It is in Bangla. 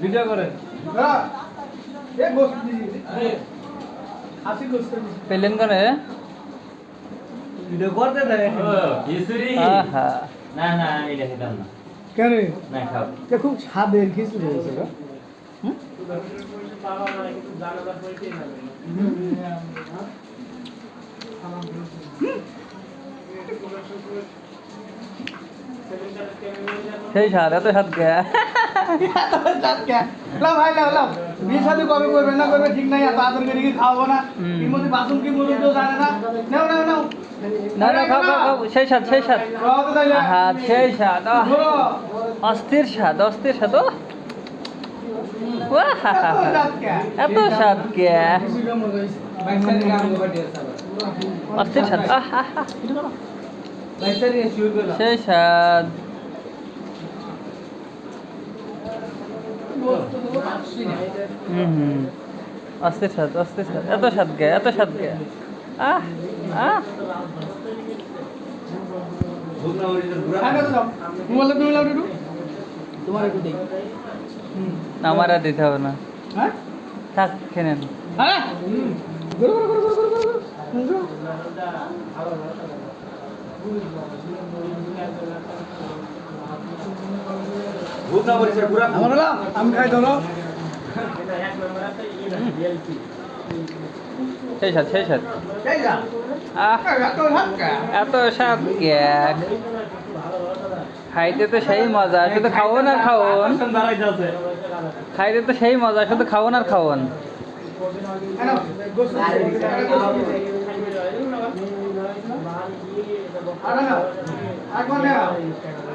ভিডিও করেন পেলেন করে ভিডিও করতে দেয় না না এটা খেতাম না কেন না খাও খুব স্বাদের খিচুড়ি হয়েছে গো সেই স্বাদ এত স্বাদ কে ভাই লাও বিয়ে সাথে কবে করবে না করবে ঠিক নাই এত আদর করে কি খাওয়াবো না কি মধ্যে বাসন কি মরুন তো জানে না নাও নাও নাও না না খাও খাও খাও সেই স্বাদ সেই স্বাদ হ্যাঁ সেই স্বাদ অস্থির স্বাদ অস্থির স্বাদ এত স্বাদ কে অস্থির স্বাদ সেই স্বাদ অস্থির স্বাদ অস্থির স্বাদ এত স্বাদ কে এত স্বাদ কে আহ আহ তোমার একটু দেই আমার আর দিতে হবে না হ্যাঁ থাক খেয়ে নেন আরে গুরু গুরু গুরু গুরু গুরু আমি খাই ধরো সেই স্বাদ সেই স্বাদ আহ এত স্বাদ কে খাইতে তো সেই মজা শুধু খাওন আর খাওন খাইতে তো সেই মজা শুধু খাওন আর খাওন আর